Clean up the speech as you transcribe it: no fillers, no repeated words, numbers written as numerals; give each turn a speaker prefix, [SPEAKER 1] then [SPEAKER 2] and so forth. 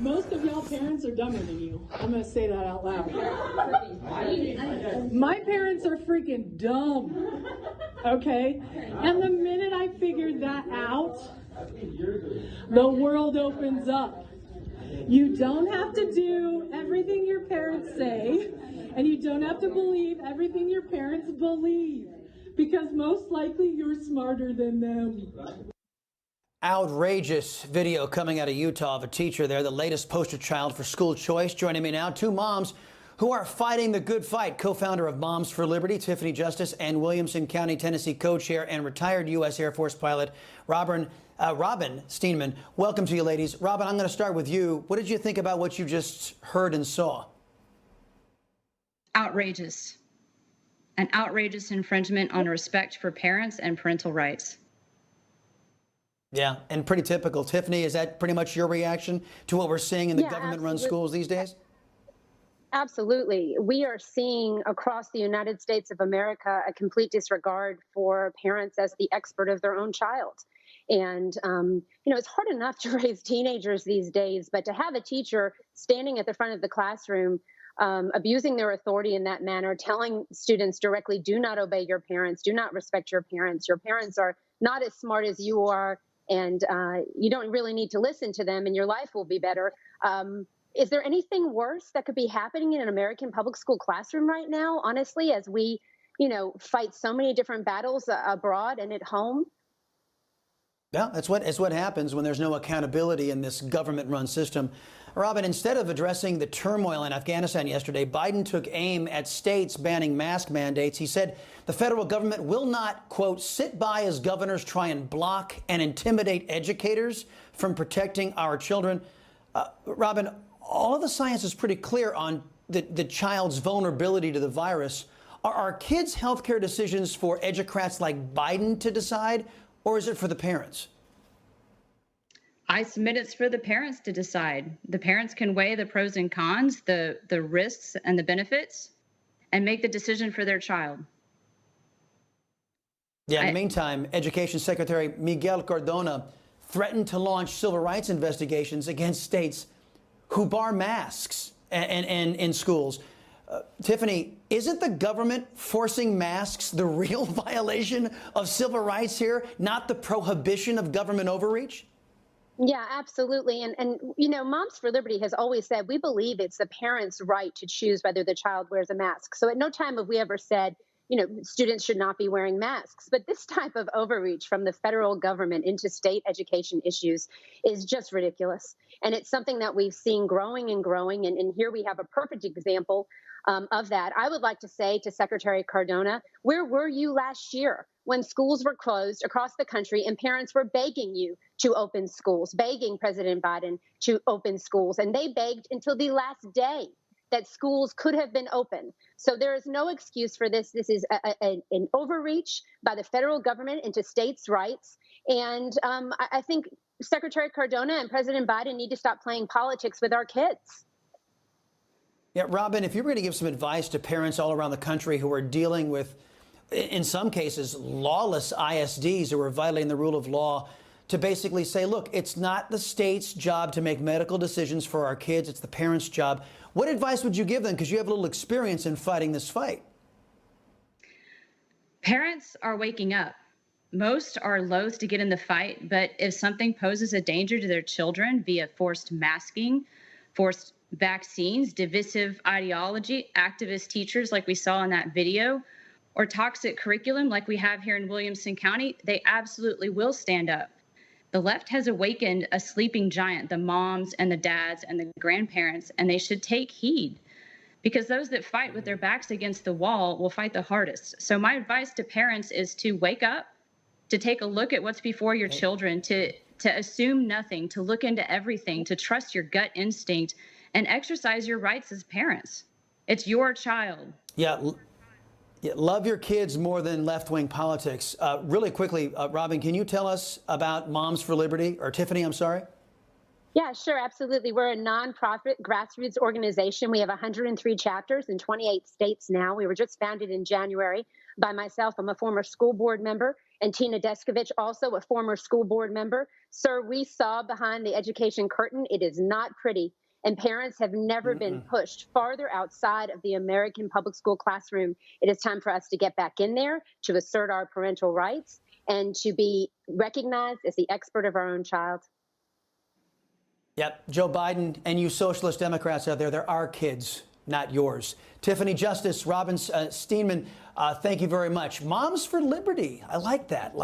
[SPEAKER 1] Most of y'all parents are dumber than you. I'm going to say that out loud. My parents are freaking dumb. Okay? And the minute I figured that out, the world opens up. You don't have to do everything your parents say, and you don't have to believe everything your parents believe, because most likely you're smarter than them.
[SPEAKER 2] Outrageous video coming out of Utah of a teacher there, the latest poster child for school choice. Joining me now, two moms who are fighting the good fight. Co-founder of Moms for Liberty, Tiffany Justice, and Williamson County, Tennessee co-chair and retired U.S. Air Force pilot, Robin Steenman. Welcome to you, ladies. Robin, I'm going to start with you. What did you think about what you just heard and saw?
[SPEAKER 3] Outrageous. An outrageous infringement on respect for parents and parental rights.
[SPEAKER 2] Yeah, and pretty typical. Tiffany, is that pretty much your reaction to what we're seeing in the government-run schools these days?
[SPEAKER 4] Absolutely. We are seeing across the United States of America a complete disregard for parents as the expert of their own child. And, it's hard enough to raise teenagers these days, but to have a teacher standing at the front of the classroom abusing their authority in that manner, telling students directly, do not obey your parents, do not respect your parents are not as smart as you are, and you don't really need to listen to them and your life will be better. Is there anything worse that could be happening in an American public school classroom right now, honestly, as we, fight so many different battles abroad and at home?
[SPEAKER 2] Yeah, that's what happens when there's no accountability in this government-run system. Robin, instead of addressing the turmoil in Afghanistan yesterday, Biden took aim at states banning mask mandates. He said the federal government will not, quote, sit by as governors try and block and intimidate educators from protecting our children. Robin, all of the science is pretty clear on the child's vulnerability to the virus. Are kids' healthcare decisions for educrats like Biden to decide, or is it for the parents?
[SPEAKER 3] I submit it's for the parents to decide. The parents can weigh the pros and cons, the risks and the benefits, and make the decision for their child.
[SPEAKER 2] Yeah, in the meantime, Education Secretary Miguel Cardona threatened to launch civil rights investigations against states who bar masks and in schools. Tiffany, isn't the government forcing masks the real violation of civil rights here, not the prohibition of government overreach?
[SPEAKER 4] Yeah, absolutely. And Moms for Liberty has always said we believe it's the parent's right to choose whether the child wears a mask. So at no time have we ever said, students should not be wearing masks. But this type of overreach from the federal government into state education issues is just ridiculous. And it's something that we've seen growing and growing. And here we have a perfect example of that. I would like to say to Secretary Cardona, where were you last year when schools were closed across the country and parents were begging you to open schools, begging President Biden to open schools, and they begged until the last day that schools could have been open. So there is no excuse for this. This is an overreach by the federal government into states' rights. And I think Secretary Cardona and President Biden need to stop playing politics with our kids.
[SPEAKER 2] Yeah, Robin, if you were going to give some advice to parents all around the country who are dealing with, in some cases, lawless ISDs who are violating the rule of law, to basically say, look, it's not the state's job to make medical decisions for our kids. It's the parents' job. What advice would you give them? Because you have a little experience in fighting this fight.
[SPEAKER 3] Parents are waking up. Most are loath to get in the fight, but if something poses a danger to their children via forced masking, forced vaccines, divisive ideology, activist teachers like we saw in that video, or toxic curriculum like we have here in Williamson County, they absolutely will stand up. The left has awakened a sleeping giant, the moms and the dads and the grandparents, and they should take heed, because those that fight with their backs against the wall will fight the hardest. So my advice to parents is to wake up, to take a look at what's before your children, to assume nothing, to look into everything, to trust your gut instinct, and exercise your rights as parents. It's your child.
[SPEAKER 2] Yeah, love your kids more than left-wing politics. Really quickly, Robin, can you tell us about Moms for Liberty, or Tiffany, I'm sorry?
[SPEAKER 4] Yeah, sure, absolutely. We're a nonprofit grassroots organization. We have 103 chapters in 28 states now. We were just founded in January by myself. I'm a former school board member and Tina Deskovich, also a former school board member. Sir, we saw behind the education curtain. It is not pretty. And parents have never been pushed farther outside of the American public school classroom. It is time for us to get back in there, to assert our parental rights, and to be recognized as the expert of our own child.
[SPEAKER 2] Yep, Joe Biden and you socialist Democrats out there, they're our kids, not yours. Tiffany Justice, Robin Steenman, thank you very much. Moms for Liberty. I like that,